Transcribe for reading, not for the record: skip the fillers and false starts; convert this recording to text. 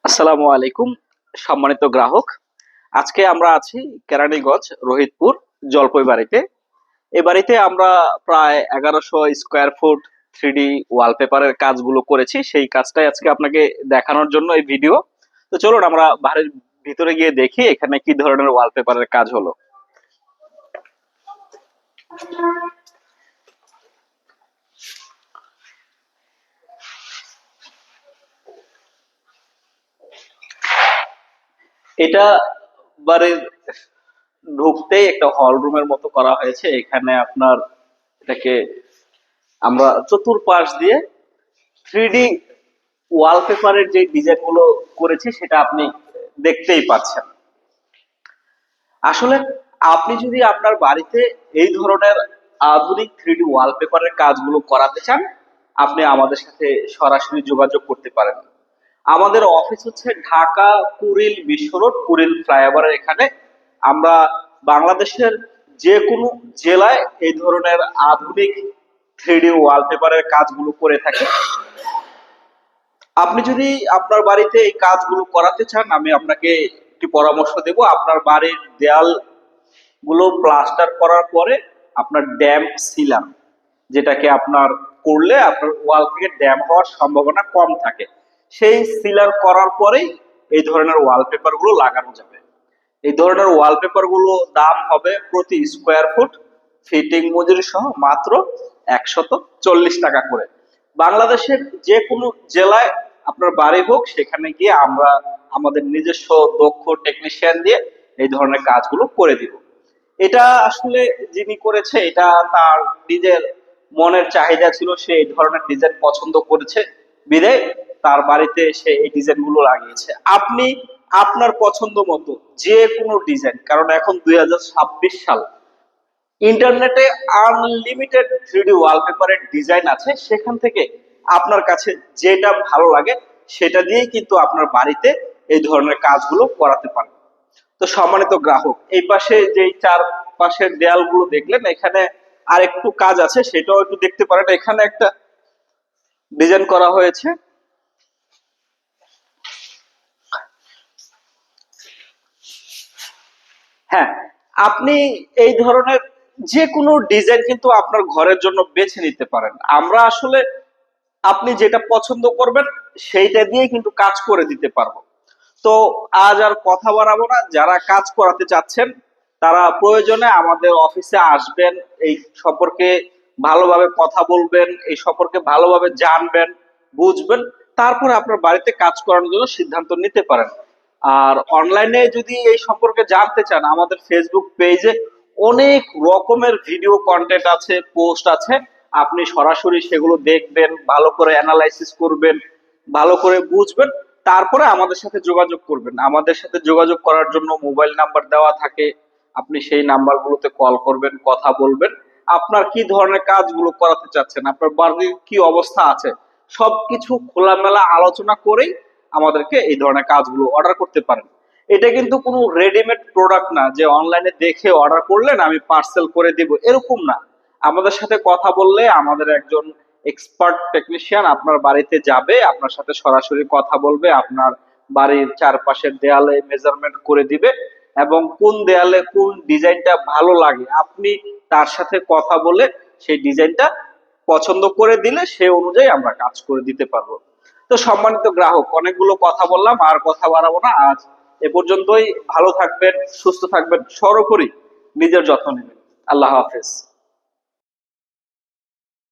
আসসালামু আলাইকুম সম্মানিত গ্রাহক। আজকে আমরা আছি কেরানীগঞ্জ রোহিতপুর জলপাইবাড়িতে। এই বাড়িতে আমরা প্রায় 1100 স্কোয়ার ফুট 3D ওয়ালপেপারের কাজগুলো করেছি, সেই কাজটাই আজকে আপনাকে দেখানোর জন্য এই ভিডিও। তো চলুন আমরা বাড়ির ভিতরে গিয়ে দেখি এখানে কি ধরনের ওয়ালপেপারের কাজ হলো। এটা বাড়ির ঢুকতেই একটা হল রুমের মতো করা হয়েছে। এখানে আপনার এটাকে আমরা চতুর্পাশ দিয়ে 3D ওয়ালপেপারের যে ডিজাইন গুলো করেছি সেটা আপনি দেখতেই পাচ্ছেন। আসলে আপনি যদি আপনার বাড়িতে এই ধরনের আধুনিক 3D ওয়ালপেপারের কাজগুলো করাতে চান, আপনি আমাদের সাথে সরাসরি যোগাযোগ করতে পারেন। আমাদের অফিস হচ্ছে ঢাকা কুড়িল বিশ্ব রোড, কুড়িল ফ্লাইওভারের এখানে। আমরা বাংলাদেশের যে কোনো জেলায় এই ধরনের আধুনিক 3D ওয়ালপেপারের কাজগুলো করে থাকি। আপনি যদি আপনার বাড়িতে এই কাজগুলো করাতে চান, আমি আপনাকে একটি পরামর্শ দেব। আপনার বাড়ির দেয়াল গুলো প্লাস্টার করার পরে আপনার ড্যাম্প সিলার, যেটাকে আপনার করলে আপনার ওয়াল থেকে ড্যাম হওয়ার সম্ভাবনা কম থাকে, সেই সিলার করার পরেই এই ধরনের ওয়ালপেপার গুলো লাগানো যাবে। এই ধরনের ওয়ালপেপার গুলো দাম হবে প্রতি স্কোয়ার ফুট ফিটিং মজুরি সহ মাত্র 140 টাকা করে। বাংলাদেশের যে কোনো জেলায় আপনার বাড়ি হোক, সেখানে গিয়ে আমরা আমাদের নিজস্ব দক্ষ টেকনিশিয়ান দিয়ে এই ধরনের কাজগুলো করে দিব। এটা আসলে যিনি করেছে, এটা তার নিজের মনের চাহিদা ছিল, সে এই ধরনের ডিজাইন পছন্দ করেছে বিধায় তার বাড়িতে সে এই ডিজাইন গুলো লাগিয়েছে। আপনি আপনার পছন্দ মতো যে কোনো ডিজাইন, কারণ এখন 2026 সাল, ইন্টারনেটে আনলিমিটেড 3D ওয়ালপেপারের ডিজাইন আছে, সেখান থেকে আপনার কাছে যেটা ভালো লাগে সেটা দিয়েই কিন্তু আপনার বাড়িতে এই ধরনের কাজগুলো করাতে পারেন। তো সম্মানিত গ্রাহক, এই পাশে যে চার পাশের দেয়ালগুলো দেখলেন, এখানে আর একটু কাজ আছে, সেটাও একটু দেখতে পারেন। এখানে একটা ডিজাইন করা হয়েছে। হ্যাঁ, আপনি এই ধরনের যে কোনো ডিজাইন কিন্তু আপনার ঘরের জন্য বেছে নিতে পারেন। আমরা আসলে আপনি যেটা পছন্দ করবেন সেইটা দিয়ে কিন্তু কাজ করে দিতে পারবো। তো আজ আর কথা বাড়াবো না, যারা কাজ করাতে চাচ্ছেন তারা প্রয়োজনে আমাদের অফিসে আসবেন, এই সম্পর্কে ভালোভাবে কথা বলবেন, এই সম্পর্কে ভালোভাবে জানবেন, বুঝবেন, তারপরে আপনার বাড়িতে কাজ করানোর জন্য সিদ্ধান্ত নিতে পারেন। আর অনলাইনে যদি এই সম্পর্কে জানতে চান, আমাদের ফেসবুক পেজে অনেক রকমের ভিডিও কন্টেন্ট আছে, পোস্ট আছে। আপনি সরাসরি সেগুলো দেখবেন, ভালো করে অ্যানালাইসিস করবেন, ভালো করে বুঝবেন, তারপরে আমাদের সাথে যোগাযোগ করবেন। আমাদের সাথে যোগাযোগ করার জন্য মোবাইল নাম্বার দেওয়া থাকে, আপনি সেই নাম্বারগুলোতে কল করবেন, কথা বলবেন। আপনার কি ধরনের কাজগুলো করাতে চাচ্ছেন, আপনার বাড়ির কি অবস্থা আছে, সবকিছু খোলামেলা আলোচনা করেই আমাদেরকে এই ধরনের কাজগুলো অর্ডার করতে পারেন। এটা কিন্তু কোনো রেডিমেড প্রোডাক্ট না যে অনলাইনে দেখে অর্ডার করলেন আমি পার্সেল করে দিব, এরকম না। আমাদের সাথে কথা বললে আমাদের একজন এক্সপার্ট টেকনিশিয়ান আপনার বাড়িতে যাবে, আপনার সাথে সরাসরি কথা বলবে, আপনার বাড়ির চারপাশের দেয়ালে মেজারমেন্ট করে দিবে, এবং কোন দেয়ালে কোন ডিজাইনটা ভালো লাগে আপনি তার সাথে কথা বলে সেই ডিজাইনটা পছন্দ করে দিলে সে অনুযায়ী আমরা কাজ করে দিতে পারবো। তো সম্মানিত গ্রাহক, অনেকগুলো কথা বললাম, আর কথা বাড়াবো না। আজ এ পর্যন্তই। ভালো থাকবেন, সুস্থ থাকবেন, সর্বোপরি নিজের যত্ন নেবেন। আল্লাহ হাফেজ।